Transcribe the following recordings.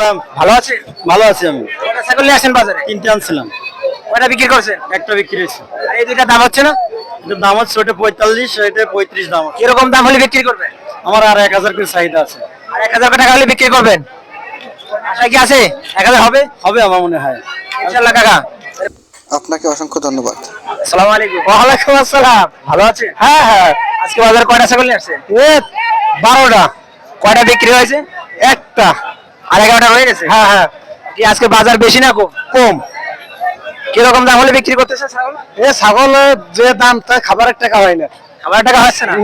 আসসালাম। ভালো আছেন? ভালো আছি আমি। কয়টা ছাগল নিয়ে আসেন বাজারে? 3টে আনছিলাম। কয়টা বিক্রি করছেন? একটা বিক্রি হয়েছে। আর এই দুইটা দাম হচ্ছে না? এটার দাম হচ্ছে ওটা 45, এটা 35 দাম আছে। কিরকম দাম হলে বিক্রি করবেন? আমার আর 1000 করে চাহিদা আছে। আর 1000 টাকা হলে বিক্রি করবেন? আশা কি আছে 1000 হবে? হবে আমার মনে হয়। ইনশাআল্লাহ কাকা। আপনাকে অসংখ্য ধন্যবাদ। আসসালামু আলাইকুম। ওয়ালাইকুম আসসালাম। ভালো আছেন? হ্যাঁ হ্যাঁ। আজকে বাজারে কয়টা ছাগল নিয়ে আসছেন? 12টা। কয়টা বিক্রি হয়েছে? একটা। আর 11টা রয়ে গেছে? হ্যাঁ হ্যাঁ। কি আজকে বাজার বেশি না কম? কম। কিরকম দাম হলে বিক্রি করতেছে ছাগল? ছাগলের যে দাম তাই খাবারের টাকা হয় না। খাবার টাকা হচ্ছে না?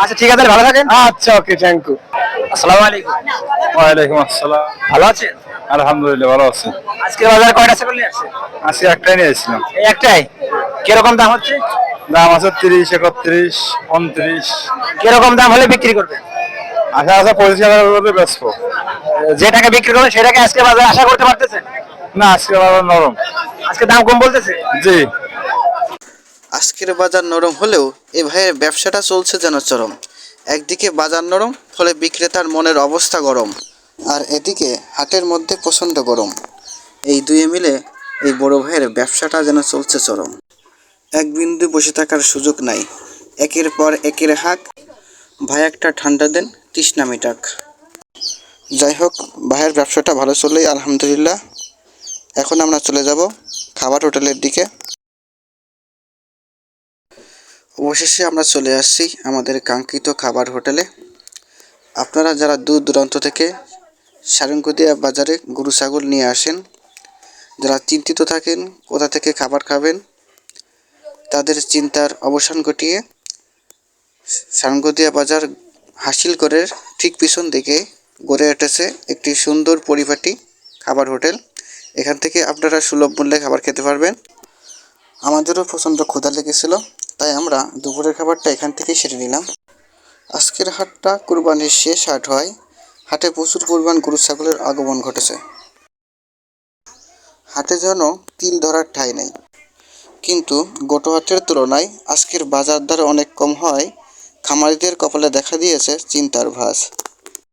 আচ্ছা ঠিক আছে, ভালো থাকেন। আচ্ছা, ওকে, থ্যাংক ইউ। আসসালামু আলাইকুম। ওয়ালাইকুম আসসালাম। ভালো আছেন? আলহামদুলিল্লাহ ভালো আছি। আজকে বাজারে কয়টা ছাগল নিয়ে আসছেন? আজকে একটাই নিয়ে এসেছিলাম। এই একটাই? কিরকম দাম হচ্ছে? দাম আছে 30, 31, 29। কিরকম দাম হলে বিক্রি করবেন? আশা আছে 25,000 করে বেচবো। যে টাকা বিক্রি করবেন সেটাকে আজকে বাজারে আশা করতে পারতেছেন? না, আজকে বাজার নরম। আজকে দাম কম বলতেছে? জি। আজকের বাজার নরম হলেও এ ভাইয়ের ব্যবসাটা চলছে যেন চরম। একদিকে বাজার নরম, ফলে বিক্রেতার মনের অবস্থা গরম, আর এদিকে হাটের মধ্যে প্রচণ্ড গরম। এই দুয়ে মিলে এই বড় ভাইয়ের ব্যবসাটা যেন চলছে চরম। এক বিন্দু বসে থাকার সুযোগ নাই, একের পর একের হাঁক। ভাই একটা ঠান্ডা দেন, তৃষ্ণা মিটাক। যাই হোক, ভাইয়ের ব্যবসাটা ভালো চলেই আলহামদুলিল্লাহ। এখন আমরা চলে যাব খাবার হোটেলের দিকে। অবশেষে আমরা চলে আসছি আমাদের কাঙ্ক্ষিত খাবার হোটেলে। আপনারা যারা দূর দূরান্ত থেকে সারেঙ্গুদিয়া বাজারে গরু ছাগল নিয়ে আসেন, যারা চিন্তিত থাকেন কোথা থেকে খাবার খাবেন, তাদের চিন্তার অবসান ঘটিয়ে সারেঙ্গুদিয়া বাজার হাসিলগড়ের ঠিক পিছন দিকে গড়ে উঠেছে একটি সুন্দর পরিপাটি খাবার হোটেল। এখান থেকে আপনারা সুলভ মূল্যে খাবার খেতে পারবেন। আমাদেরও প্রচণ্ড ক্ষুধা লেগেছিল, তাই আমরা দুপুরের খাবারটা এখান থেকেই সেরে নিলাম। আজকের হাটটা কুরবানির শেষ হাট হয়। হাটে প্রচুর পরিমাণ গরু ছাগলের আগমন ঘটেছে। হাটে যেন তিল ধরার ঠাঁই নেই, কিন্তু গত হাটের তুলনায় আজকের বাজার দর অনেক কম হয়। খামারিদের কপালে দেখা দিয়েছে চিন্তার ভাঁজ।